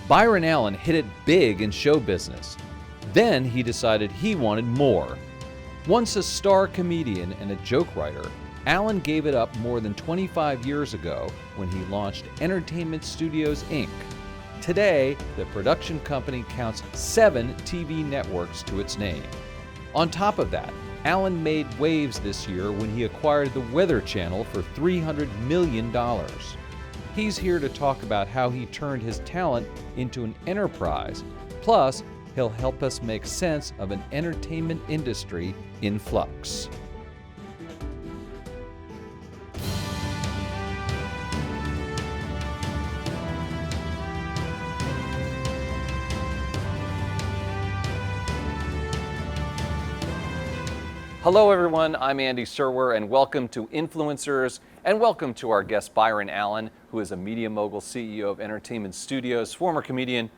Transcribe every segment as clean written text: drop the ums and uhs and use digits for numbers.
Byron Allen hit it big in show business. Then he decided he wanted more. Once a star comedian and a joke writer, Allen gave it up more than 25 years ago when he launched Entertainment Studios, Inc. Today, the production company counts 7 TV networks to its name. On top of that, Allen made waves this year when he acquired the Weather Channel for $300 million. He's here to talk about how he turned his talent into an enterprise. Plus, he'll help us make sense of an entertainment industry in flux. Hello everyone, I'm Andy Serwer and welcome to Influencers and welcome to our guest Byron Allen, who is a media mogul, CEO of Entertainment Studios, former comedian,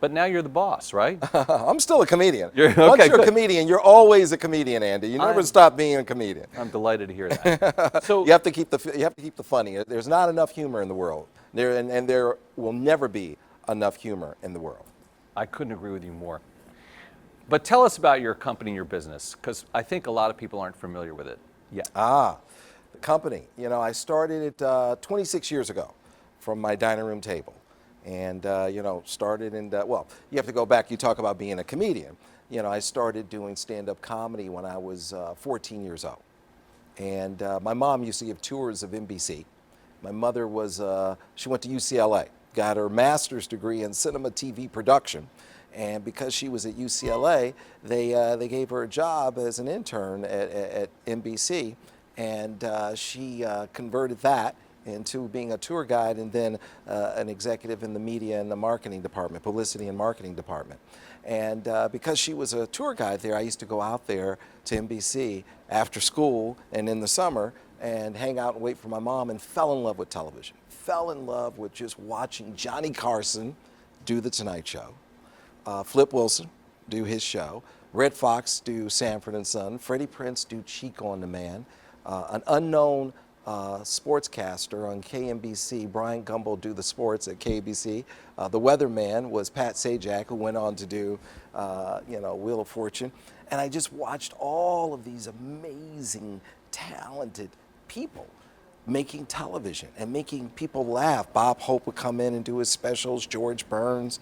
but now you're the boss, right? I'm still a comedian. Once you're a comedian, you're always a comedian, Andy. You never stop being a comedian. I'm delighted to hear that. So you have to keep the funny. There's not enough humor in the world. There will never be enough humor in the world. I couldn't agree with you more. But tell us about your company and your business, because I think a lot of people aren't familiar with it yet. The company. You know, I started it 26 years ago from my dining room table. And, started in, well, you have to go back, you talk about being a comedian. You know, I started doing stand-up comedy when I was 14 years old. And my mom used to give tours of NBC. My mother she went to UCLA, got her master's degree in cinema TV production. And because she was at UCLA, they gave her a job as an intern at NBC. And she converted that into being a tour guide and then an executive in the media and the marketing department, publicity and marketing department. And because she was a tour guide there, I used to go out there to NBC after school and in the summer and hang out and wait for my mom, and fell in love with television. Fell in love with just watching Johnny Carson do The Tonight Show, Flip Wilson do his show, Red Fox do Sanford and Son, Freddie Prinze do Chico and the Man, an unknown sportscaster on KNBC, Brian Gumbel, do the sports at KBC. The weatherman was Pat Sajak, who went on to do, Wheel of Fortune. And I just watched all of these amazing, talented people making television and making people laugh. Bob Hope would come in and do his specials, George Burns.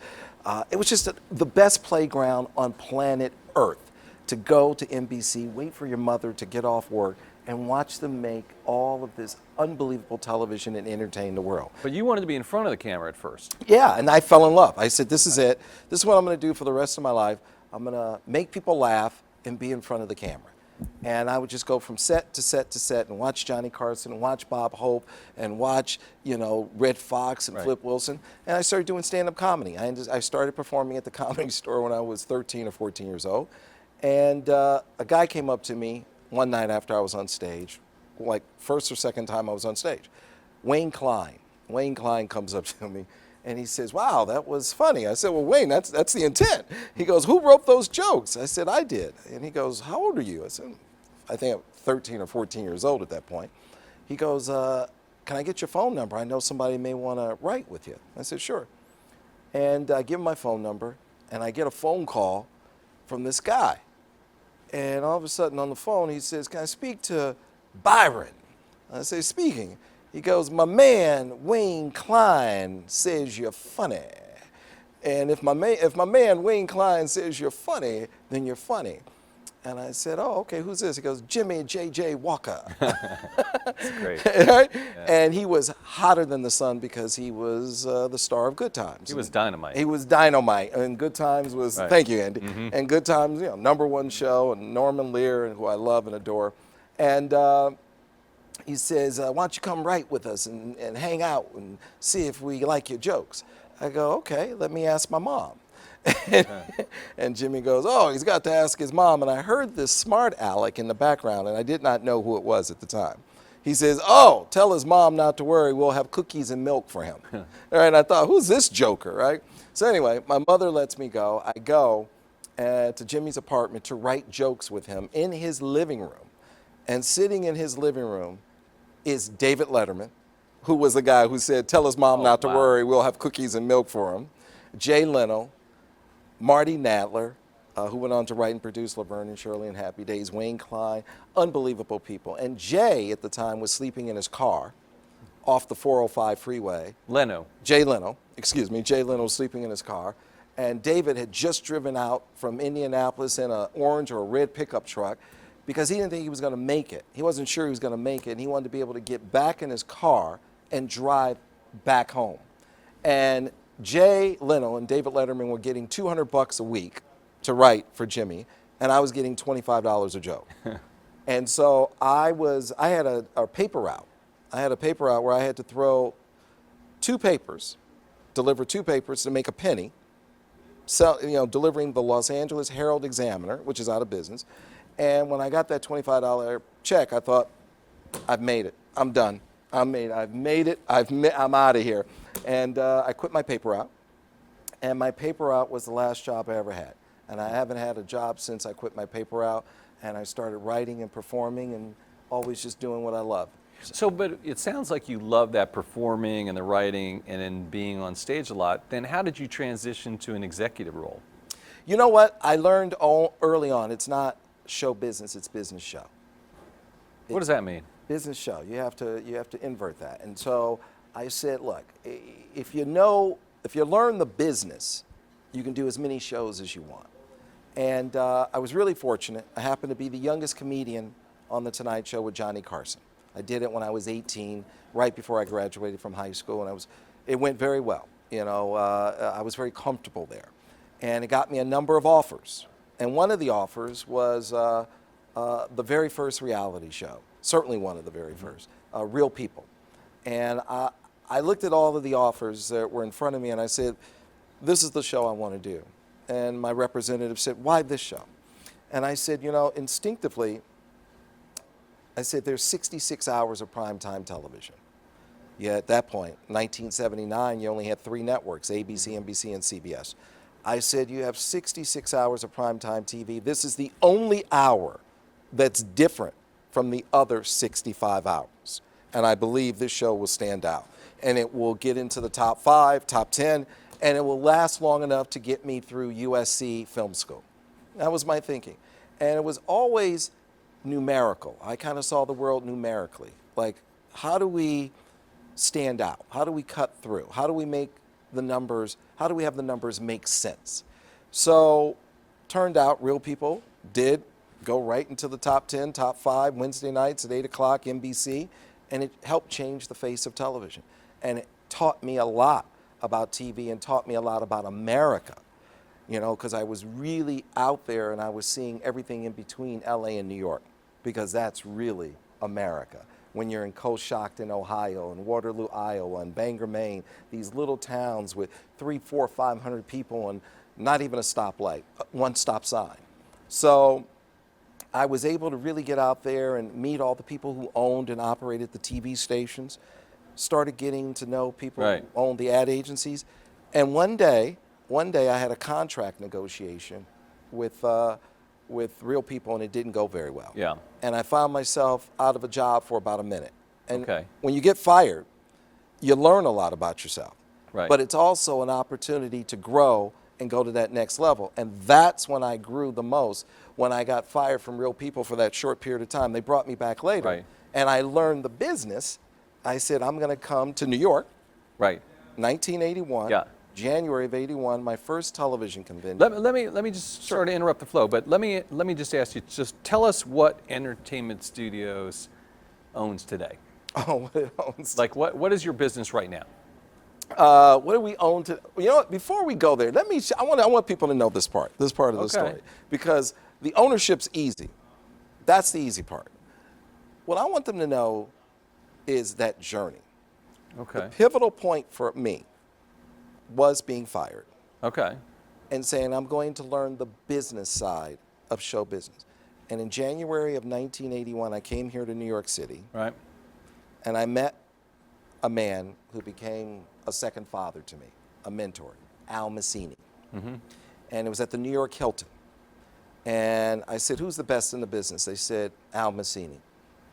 It was just the best playground on planet Earth to go to NBC, wait for your mother to get off work, and watch them make all of this unbelievable television and entertain the world. But you wanted to be in front of the camera at first. Yeah, and I fell in love. I said, this is it. This is what I'm going to do for the rest of my life. I'm going to make people laugh and be in front of the camera. And I would just go from set to set to set and watch Johnny Carson and watch Bob Hope and watch, Red Fox and Flip Wilson. And I started doing stand-up comedy. I started performing at the Comedy Store when I was 13 or 14 years old. And a guy came up to me one night after I was on stage, like first or second time I was on stage. Wayne Klein. Wayne Klein comes up to me and he says, "Wow, that was funny." I said, "Well, Wayne, that's the intent." He goes, "Who wrote those jokes?" I said, "I did." And he goes, "How old are you?" I said, "I think I'm 13 or 14 years old at that point." He goes, "Can I get your phone number? I know somebody may want to write with you." I said, "Sure." And I give him my phone number and I get a phone call from this guy. And all of a sudden on the phone, he says, "Can I speak to Byron?" I say, "Speaking." He goes, "My man, Wayne Klein, says you're funny. And if my man, Wayne Klein, says you're funny, then you're funny." And I said, "Oh, okay, who's this?" He goes, "Jimmy J.J. Walker." That's great. Right? Yeah. And he was hotter than the sun because he was the star of Good Times. He was dynamite. He was dynamite. And Good Times was, thank you, Andy. Mm-hmm. And Good Times, #1 show, and Norman Lear, who I love and adore. And he says, "Why don't you come write with us and hang out and see if we like your jokes?" I go, "Okay, let me ask my mom." And Jimmy goes, "Oh, he's got to ask his mom." And I heard this smart aleck in the background, and I did not know who it was at the time. He says, "Oh, tell his mom not to worry. We'll have cookies and milk for him." All right, I thought, who's this joker, right? So anyway, my mother lets me go. I go to Jimmy's apartment to write jokes with him in his living room. And sitting in his living room is David Letterman, who was the guy who said, "Tell his mom not to worry. We'll have cookies and milk for him." Jay Leno, Marty Nadler, who went on to write and produce Laverne and Shirley and Happy Days, Wayne Klein, unbelievable people. And Jay, at the time, was sleeping in his car off the 405 freeway. Jay Leno was sleeping in his car. And David had just driven out from Indianapolis in an orange or a red pickup truck because he didn't think he was going to make it. He wasn't sure he was going to make it, and he wanted to be able to get back in his car and drive back home. And Jay Leno and David Letterman were getting $200 a week to write for Jimmy, and I was getting $25 a joke. And so I had a paper route. I had a paper route where I had to throw deliver two papers to make a penny, delivering the Los Angeles Herald Examiner, which is out of business. And when I got that $25 check, I thought, I've made it. I'm done. I've made it. I'm out of here. And I quit my paper route. And my paper route was the last job I ever had. And I haven't had a job since I quit my paper route. And I started writing and performing and always just doing what I love. So, but it sounds like you love that performing and the writing and then being on stage a lot. Then how did you transition to an executive role? You know what? I learned early on, it's not show business, it's business show. What does that mean? Business show. You have to invert that. And so I said, look, if you learn the business, you can do as many shows as you want. And I was really fortunate. I happened to be the youngest comedian on The Tonight Show with Johnny Carson. I did it when I was 18, right before I graduated from high school, and it went very well. I was very comfortable there. And it got me a number of offers. And one of the offers was the very first reality show, certainly one of the very first, Real People. And I looked at all of the offers that were in front of me, and I said, this is the show I want to do. And my representative said, why this show? And I said, instinctively, I said, there's 66 hours of primetime television. Yeah, at that point, 1979, you only had 3 networks, ABC, NBC, and CBS. I said, you have 66 hours of primetime TV. This is the only hour that's different from the other 65 hours. And I believe this show will stand out. And it will get into the top 5, top 10, and it will last long enough to get me through USC Film School. That was my thinking. And it was always numerical. I kind of saw the world numerically. Like, how do we stand out? How do we cut through? How do we make the numbers, how do we have the numbers make sense? So, turned out Real People did go right into the top 10, top 5, Wednesday nights at 8 o'clock, NBC, and it helped change the face of television. And it taught me a lot about TV and taught me a lot about America, because I was really out there and I was seeing everything in between LA and New York, because that's really America. When you're in Coshocton, Ohio, and Waterloo, Iowa, and Bangor, Maine, these little towns with 300, 400, 500 people and not even a stoplight, one stop sign. So I was able to really get out there and meet all the people who owned and operated the TV stations, started getting to know people who owned the ad agencies. And one day I had a contract negotiation with Real People, and it didn't go very well. Yeah. And I found myself out of a job for about a minute. And when you get fired, you learn a lot about yourself. Right. But it's also an opportunity to grow and go to that next level. And that's when I grew the most, when I got fired from Real People for that short period of time. They brought me back later. Right. And I learned the business. I said, I'm going to come to New York. Right. 1981. Yeah. January of 81, my first television convention. Let me just sort of interrupt the flow, but let me just ask you, just tell us what Entertainment Studios owns today. Oh, what it owns. Like what is your business right now? What do we own today? You know what, before we go there, I want people to know this part of the story, because the ownership's easy. That's the easy part. What I want them to know is that journey. Okay. The pivotal point for me was being fired. Okay. And saying, I'm going to learn the business side of show business. And in January of 1981, I came here to New York City. Right. And I met a man who became a second father to me, a mentor, Al Massini. Mm-hmm. And it was at the New York Hilton. And I said, who's the best in the business? They said, Al Massini.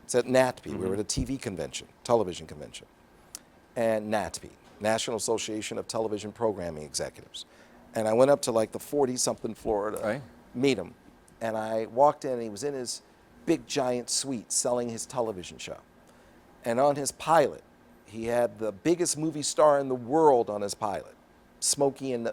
It's at NATPE. Mm-hmm. We were at a TV convention, television convention. And NATPE. National Association of Television Programming Executives. And I went up to like the 40-something floor to meet him. And I walked in and he was in his big giant suite selling his television show. And on his pilot, he had the biggest movie star in the world on his pilot, Smokey and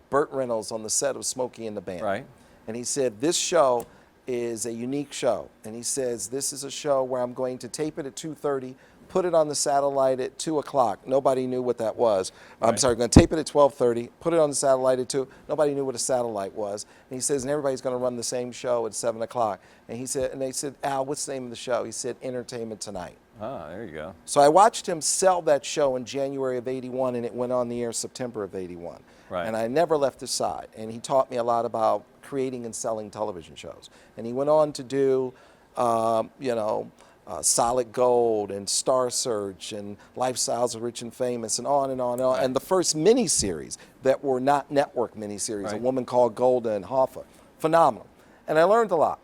Burt Reynolds on the set of Smokey and the Band. Right. And he said, this show is a unique show. And he says, this is a show where I'm going to tape it at 2:30, put it on the satellite at 2 o'clock. Nobody knew what that was. I'm sorry, going to tape it at 12:30, put it on the satellite at 2. Nobody knew what a satellite was. And he says, and everybody's going to run the same show at 7 o'clock. And he said, and they said, Al, what's the name of the show? He said, Entertainment Tonight. Ah, there you go. So I watched him sell that show in January of '81, and it went on the air September of '81. Right. And I never left his side. And he taught me a lot about creating and selling television shows. And he went on to do, Solid Gold and Star Search and Lifestyles of Rich and Famous and on and on and on. And the first miniseries that were not network miniseries, A Woman Called Golda and Hoffa. Phenomenal. And I learned a lot.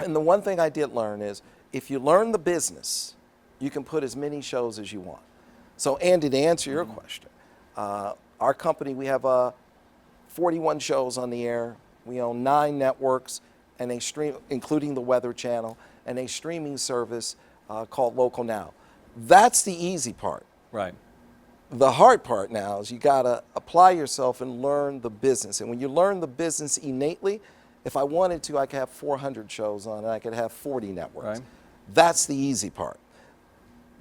And the one thing I did learn is if you learn the business, you can put as many shows as you want. So Andy, to answer your question, our company, we have 41 shows on the air. We own 9 networks, and they stream, including the Weather Channel, and a streaming service called Local Now. That's the easy part. Right. The hard part now is you gotta apply yourself and learn the business. And when you learn the business innately, if I wanted to, I could have 400 shows on, and I could have 40 networks. Right. That's the easy part.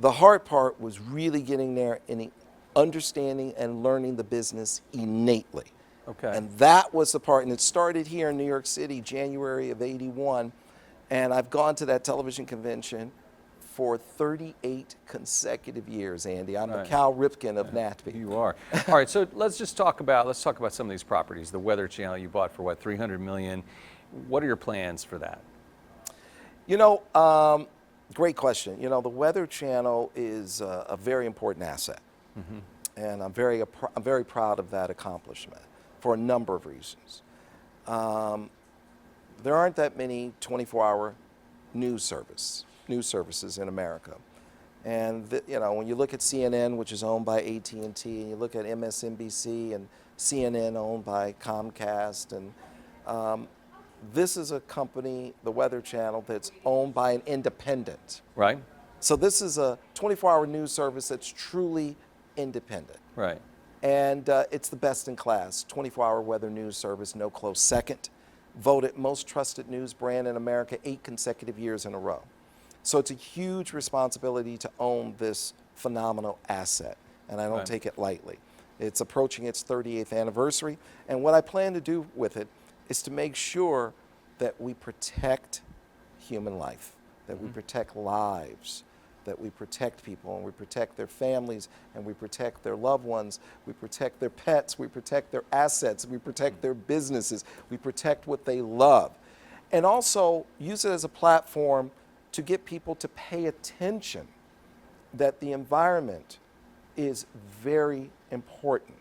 The hard part was really getting there and understanding and learning the business innately. Okay. And that was the part, and it started here in New York City, January of '81, and I've gone to that television convention for 38 consecutive years, Andy. I'm the Cal Ripken of NATPE. You are. All right, so let's talk about some of these properties. The Weather Channel you bought for what, $300 million. What are your plans for that? Great question. The Weather Channel is a very important asset, and I'm very proud of that accomplishment for a number of reasons. There aren't that many 24-hour news services in America, and when you look at CNN, which is owned by AT&T, and you look at MSNBC and CNN owned by Comcast, and this is a company, the Weather Channel, that's owned by an independent. Right. So this is a 24-hour news service that's truly independent. Right. And it's the best in class, 24-hour weather news service, no close second. Voted most trusted news brand in America 8 consecutive years in a row. So it's a huge responsibility to own this phenomenal asset, and I don't take it lightly. It's approaching its 38th anniversary, and what I plan to do with it is to make sure that we protect human life, that we protect lives, that we protect people, and we protect their families, and we protect their loved ones, we protect their pets, we protect their assets, we protect their businesses, we protect what they love. And also use it as a platform to get people to pay attention that the environment is very important,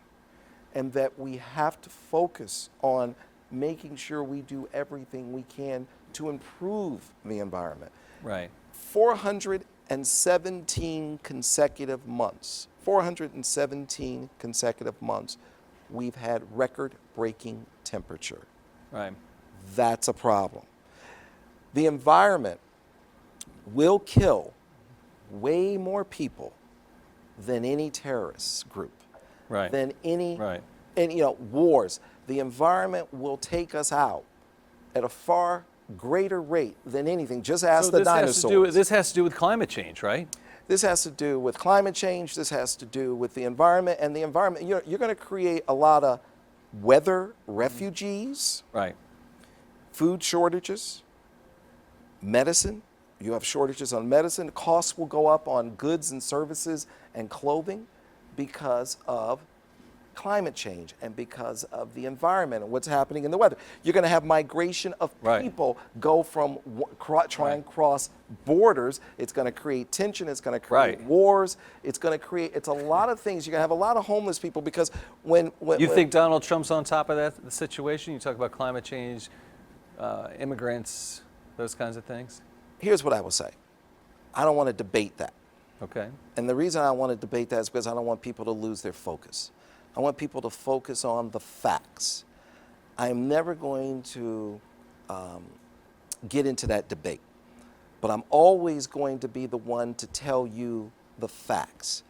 and that we have to focus on making sure we do everything we can to improve the environment. Right. 417 consecutive months, we've had record-breaking temperature. Right. That's a problem. The environment will kill way more people than any terrorist group, than any, wars. The environment will take us out at a far greater rate than anything. Just ask the dinosaurs. This has to do with climate change, right? This has to do with climate change. This has to do with the environment. And the environment, you're going to create a lot of weather refugees, right? Food shortages, medicine. You have shortages on medicine. Costs will go up on goods and services and clothing because of climate change and because of the environment and what's happening in the weather. You're going to have migration of people go from try and cross borders. It's going to create tension. It's going to create wars. It's going to create, it's a lot of things. You're going to have a lot of homeless people because when you think Donald Trump's on top of the situation? You talk about climate change, immigrants, those kinds of things? Here's what I will say. I don't want to debate that. Okay. And the reason I want to debate that is because I don't want people to lose their focus. I want people to focus on the facts. I am never going to get into that debate, but I'm always going to be the one to tell you the facts.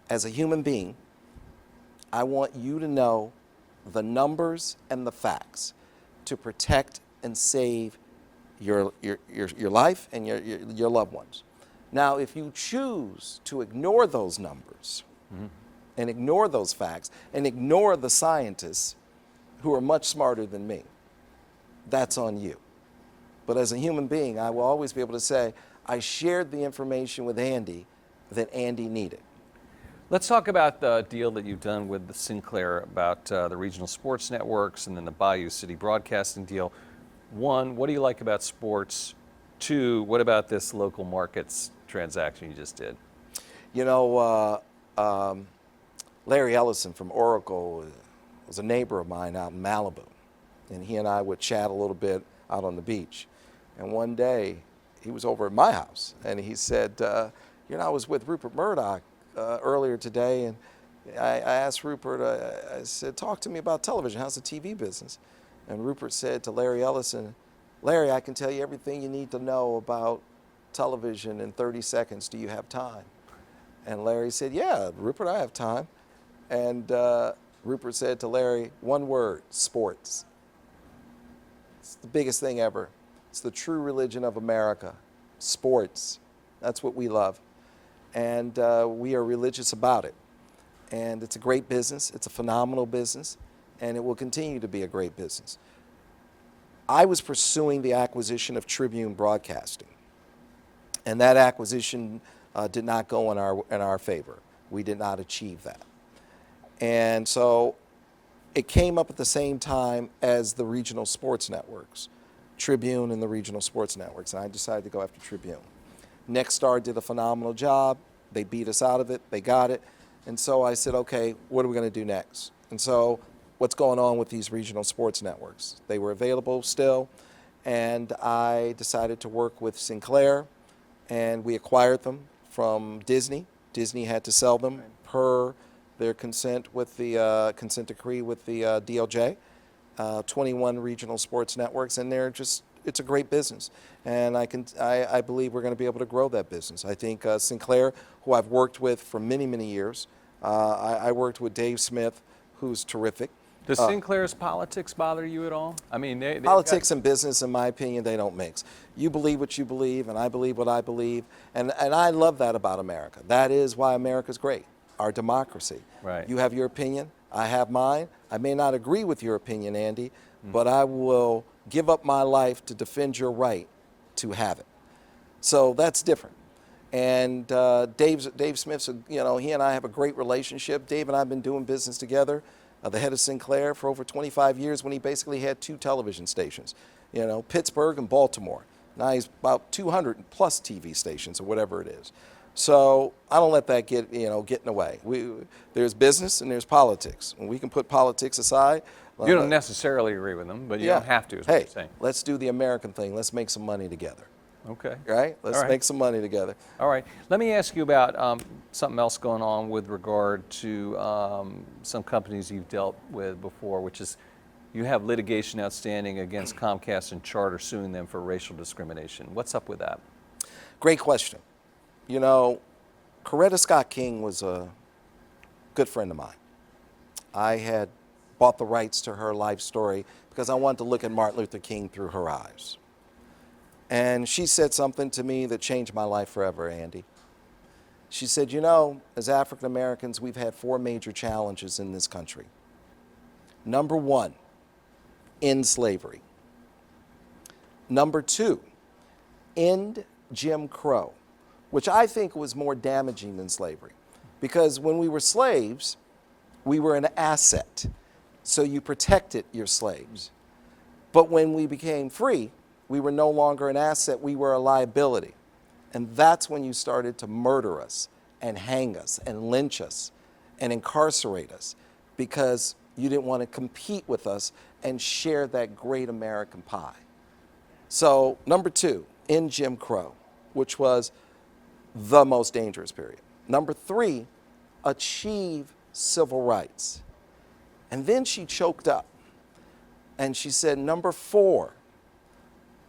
As a human being, I want you to know the numbers and the facts to protect and save your life and your loved ones. Now, if you choose to ignore those numbers and ignore those facts and ignore the scientists who are much smarter than me, that's on you. But as a human being, I will always be able to say, I shared the information with Andy that Andy needed. Let's talk about the deal that you've done with the Sinclair about the regional sports networks and then the Bayou City broadcasting deal. One, what do you like about sports? Two, what about this local markets transaction you just did? You know, Larry Ellison from Oracle was a neighbor of mine out in Malibu, and he and I would chat a little bit out on the beach. And one day, he was over at my house, and he said, you know, I was with Rupert Murdoch earlier today, and I asked Rupert, I said, talk to me about television. How's the TV business? And Rupert said to Larry Ellison, Larry, I can tell you everything you need to know about television in 30 seconds. Do you have time? And Larry said, yeah, Rupert, I have time. And Rupert said to Larry, one word, sports. It's the biggest thing ever. It's the true religion of America, sports. That's what we love. And we are religious about it. And it's a great business. It's a phenomenal business. And it will continue to be a great business. I was pursuing the acquisition of Tribune Broadcasting. And that acquisition did not go in our favor. We did not achieve that. And so it came up at the same time as the regional sports networks, Tribune and the regional sports networks. And I decided to go after Tribune. Nexstar did a phenomenal job. They beat us out of it. They got it. And so I said, okay, what are we going to do next? And so what's going on with these regional sports networks? They were available still. And I decided to work with Sinclair, and we acquired them from Disney. Disney had to sell them per their consent with the consent decree with the DOJ. 21 regional sports networks, and it's a great business. And I believe we're going to be able to grow that business. I think Sinclair, who I've worked with for many, many years, I worked with Dave Smith, who's terrific. Does Sinclair's politics bother you at all? I mean, politics and business, in my opinion, they don't mix. You believe what you believe, and I believe what I believe, and I love that about America. That is why America's great, our democracy. Right. You have your opinion, I have mine. I may not agree with your opinion, Andy, but I will give up my life to defend your right to have it. So that's different. And Dave Smith's, he and I have a great relationship. Dave and I have been doing business together. The head of Sinclair for over 25 years when he basically had 2 television stations, Pittsburgh and Baltimore. Now he's about 200 plus TV stations or whatever it is. So I don't let that get in the way. There's business and there's politics. And we can put politics aside. You don't necessarily agree with them, but you don't have to, is what you're saying. Let's do the American thing. Let's make some money together. Okay. Right? Let's make some money together. All right. Let me ask you about something else going on with regard to some companies you've dealt with before, which is you have litigation outstanding against Comcast and Charter suing them for racial discrimination. What's up with that? Great question. Coretta Scott King was a good friend of mine. I had bought the rights to her life story because I wanted to look at Martin Luther King through her eyes. And she said something to me that changed my life forever, Andy. She said, as African Americans, we've had 4 major challenges in this country. Number 1, end slavery. Number 2, end Jim Crow, which I think was more damaging than slavery. Because when we were slaves, we were an asset. So you protected your slaves. But when we became free, we were no longer an asset, we were a liability. And that's when you started to murder us and hang us and lynch us and incarcerate us because you didn't want to compete with us and share that great American pie. So number 2, end Jim Crow, which was the most dangerous period. Number 3, achieve civil rights. And then she choked up and she said, number 4,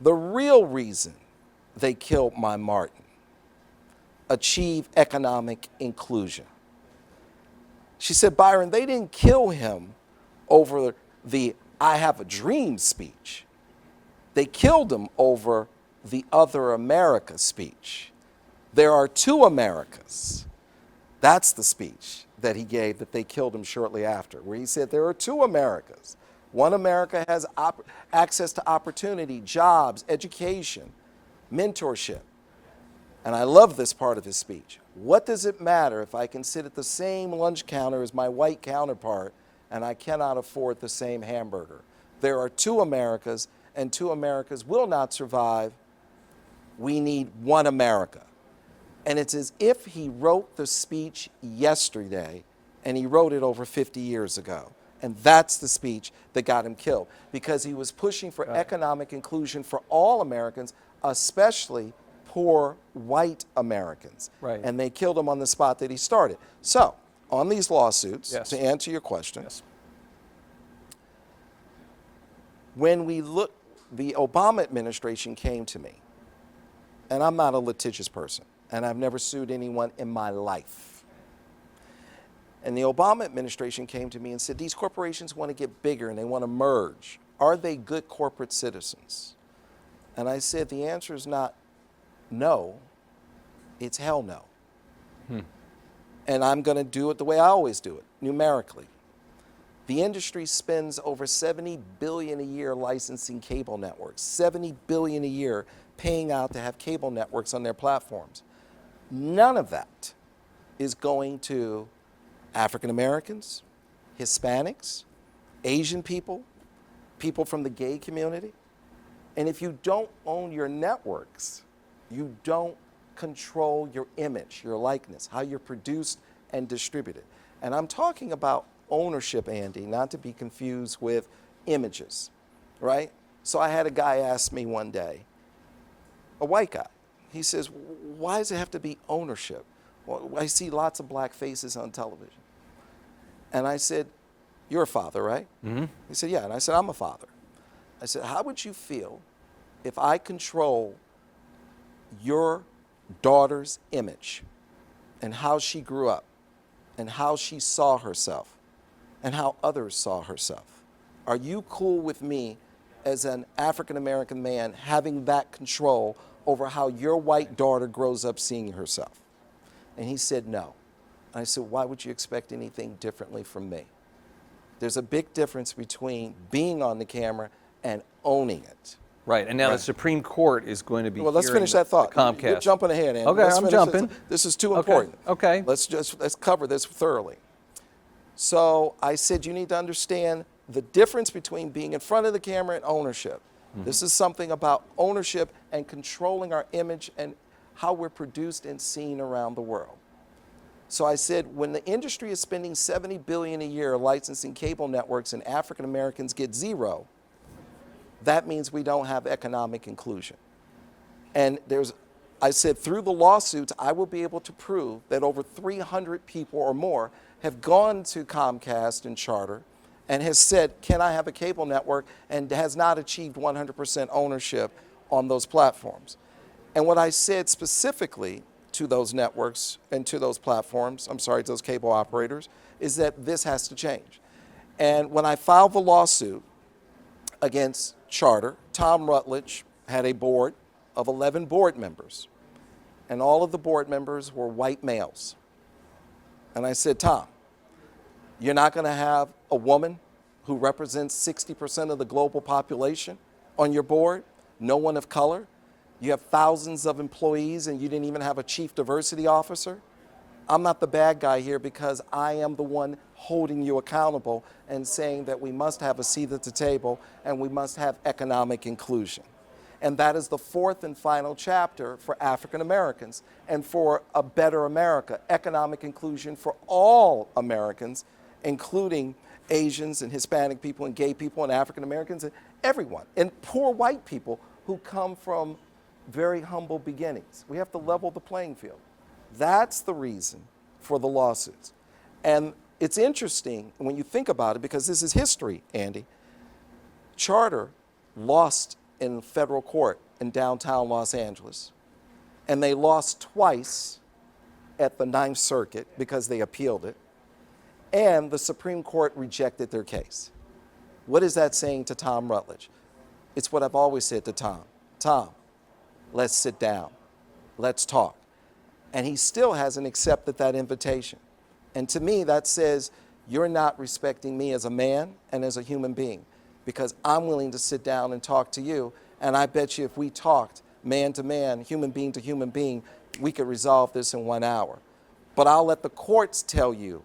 the real reason they killed my Martin, achieve economic inclusion. She said, Byron, they didn't kill him over the I have a dream speech. They killed him over the other America speech. There are 2 Americas. That's the speech that he gave that they killed him shortly after, where he said there are 2 Americas. One America has access to opportunity, jobs, education, mentorship. And I love this part of his speech. What does it matter if I can sit at the same lunch counter as my white counterpart and I cannot afford the same hamburger? There are 2 Americas, and 2 Americas will not survive. We need 1 America. And it's as if he wrote the speech yesterday and he wrote it over 50 years ago. And that's the speech that got him killed, because he was pushing for economic inclusion for all Americans, especially poor white Americans. Right. And they killed him on the spot that he started. So, on these lawsuits, Yes. to answer your question, Yes. when we look, the Obama administration came to me, and I'm not a litigious person, and I've never sued anyone in my life. And the Obama administration came to me and said, these corporations want to get bigger and they want to merge. Are they good corporate citizens? And I said, the answer is not no, it's hell no. And I'm going to do it the way I always do it, numerically. The industry spends over $70 billion a year licensing cable networks, $70 billion a year paying out to have cable networks on their platforms. None of that is going to African Americans, Hispanics, Asian people, people from the gay community. And if you don't own your networks, you don't control your image, your likeness, how you're produced and distributed. And I'm talking about ownership, Andy, not to be confused with images, right? So I had a guy ask me one day, a white guy, he says, why does it have to be ownership? Well, I see lots of black faces on television. And I said, you're a father, right? Mm-hmm. He said, yeah. And I said, I'm a father. I said, how would you feel if I control your daughter's image and how she grew up and how she saw herself and how others saw herself? Are you cool with me as an African-American man having that control over how your white daughter grows up seeing herself? And he said, no. I said, why would you expect anything differently from me? There's a big difference between being on the camera and owning it. Right, and now the Supreme Court is going to be Well, let's finish that thought. Comcast. You're jumping ahead, Andy. Okay, Let's I'm finish jumping. This is too important. Okay. Let's cover this thoroughly. So I said you need to understand the difference between being in front of the camera and ownership. Mm-hmm. This is something about ownership and controlling our image and how we're produced and seen around the world. So I said, when the industry is spending $70 billion a year licensing cable networks and African Americans get zero, that means we don't have economic inclusion. And I said, through the lawsuits, I will be able to prove that over 300 people or more have gone to Comcast and Charter and has said, can I have a cable network, and has not achieved 100% ownership on those platforms. And what I said specifically to those networks and to those platforms, to those cable operators, is that this has to change. And when I filed the lawsuit against Charter, Tom Rutledge had a board of 11 board members, and all of the board members were white males. And I said, Tom, you're not going to have a woman who represents 60% of the global population on your board, no one of color. You have thousands of employees and you didn't even have a chief diversity officer. I'm not the bad guy here, because I am the one holding you accountable and saying that we must have a seat at the table and we must have economic inclusion. And that is the fourth and final chapter for African Americans and for a better America, economic inclusion for all Americans, including Asians and Hispanic people and gay people and African Americans and everyone, and poor white people who come from very humble beginnings. We have to level the playing field. That's the reason for the lawsuits. And it's interesting when you think about it, because this is history, Andy. Charter lost in federal court in downtown Los Angeles, and they lost twice at the Ninth Circuit because they appealed it, and the Supreme Court rejected their case. What is that saying to Tom Rutledge? It's what I've always said to Tom. Tom, let's sit down. Let's talk. And he still hasn't accepted that invitation. And to me, that says you're not respecting me as a man and as a human being, because I'm willing to sit down and talk to you. And I bet you if we talked man to man, human being to human being, we could resolve this in 1 hour. But I'll let the courts tell you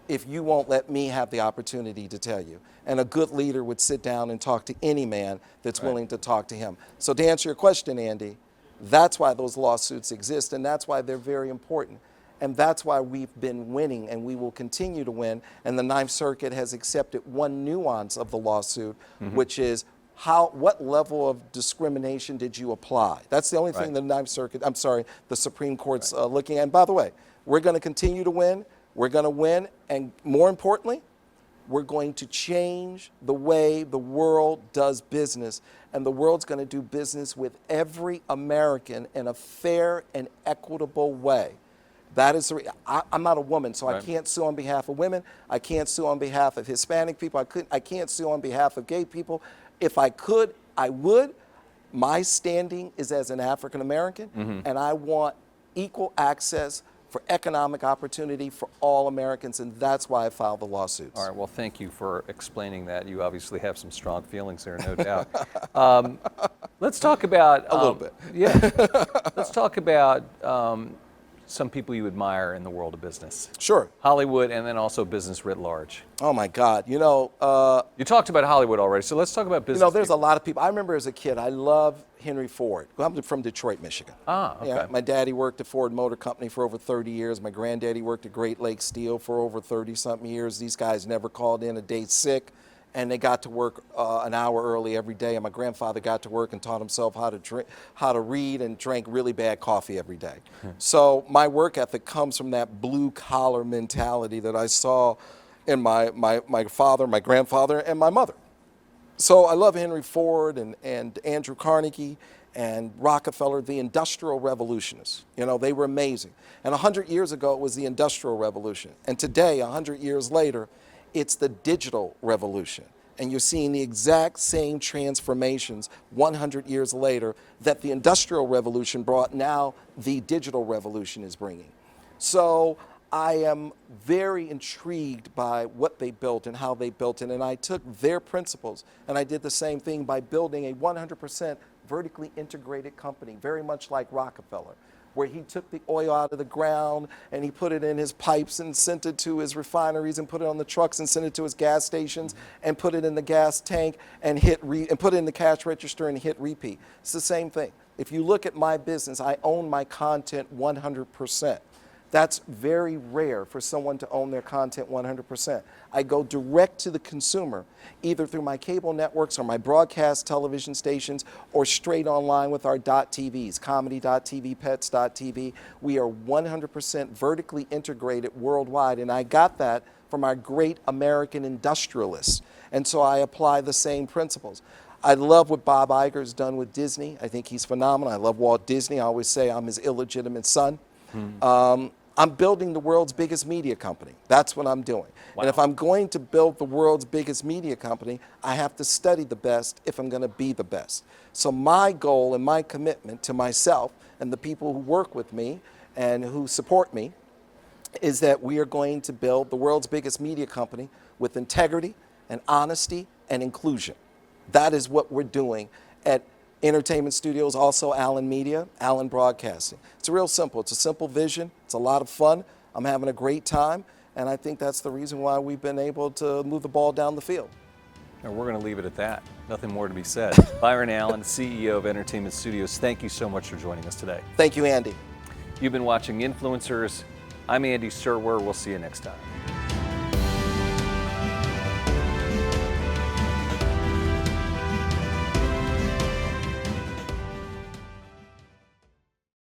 if you won't let me have the opportunity to tell you. And a good leader would sit down and talk to any man that's willing to talk to him. So to answer your question, Andy, that's why those lawsuits exist, and that's why they're very important. And that's why we've been winning, and we will continue to win. And the Ninth Circuit has accepted one nuance of the lawsuit, which is what level of discrimination did you apply? That's the only thing the Ninth Circuit, the Supreme Court's looking at. And by the way, we're going to continue to win. We're going to win, and more importantly, we're going to change the way the world does business, and the world's going to do business with every American in a fair and equitable way. That is I'm not a woman, so I can't sue on behalf of women. I can't sue on behalf of Hispanic people. I can't sue on behalf of gay people. If I could, I would. My standing is as an African American, and I want equal access for economic opportunity for all Americans, and that's why I filed the lawsuits. All right, well, thank you for explaining that. You obviously have some strong feelings there, no doubt. Let's talk about... a little bit. Yeah. Let's talk about some people you admire in the world of business. Sure. Hollywood, and then also business writ large. Oh, my God. You know... you talked about Hollywood already, so let's talk about business. You know, there's a lot of people. I remember as a kid, I love Henry Ford. I'm from Detroit, Michigan. Ah, okay. Yeah, my daddy worked at Ford Motor Company for over 30 years. My granddaddy worked at Great Lakes Steel for over 30-something years. These guys never called in a day sick, and they got to work an hour early every day. And my grandfather got to work and taught himself how to read, and drank really bad coffee every day. So my work ethic comes from that blue-collar mentality that I saw in my father, my grandfather, and my mother. So I love Henry Ford and Andrew Carnegie and Rockefeller, the industrial revolutionists. You know, they were amazing. And 100 years ago, it was the Industrial Revolution. And today, 100 years later, it's the digital revolution. And you're seeing the exact same transformations 100 years later that the Industrial Revolution brought, now the digital revolution is bringing. So I am very intrigued by what they built and how they built it, and I took their principles and I did the same thing by building a 100% vertically integrated company, very much like Rockefeller, where he took the oil out of the ground and he put it in his pipes and sent it to his refineries and put it on the trucks and sent it to his gas stations and put it in the gas tank and put it in the cash register and hit repeat. It's the same thing. If you look at my business, I own my content 100%. That's very rare for someone to own their content 100%. I go direct to the consumer, either through my cable networks or my broadcast television stations, or straight online with our .tvs, comedy.tv, pets.tv. We are 100% vertically integrated worldwide, and I got that from our great American industrialists. And so I apply the same principles. I love what Bob Iger's done with Disney. I think he's phenomenal. I love Walt Disney. I always say I'm his illegitimate son. I'm building the world's biggest media company. That's what I'm doing. Wow. And if I'm going to build the world's biggest media company, I have to study the best if I'm going to be the best. So my goal and my commitment to myself and the people who work with me and who support me is that we are going to build the world's biggest media company with integrity and honesty and inclusion. That is what we're doing at Entertainment Studios, also Allen Media, Allen Broadcasting. It's real simple. It's a simple vision. It's a lot of fun. I'm having a great time, and I think that's the reason why we've been able to move the ball down the field. And we're going to leave it at that. Nothing more to be said. Byron Allen, CEO of Entertainment Studios, thank you so much for joining us today. Thank you, Andy. You've been watching Influencers. I'm Andy Serwer. We'll see you next time.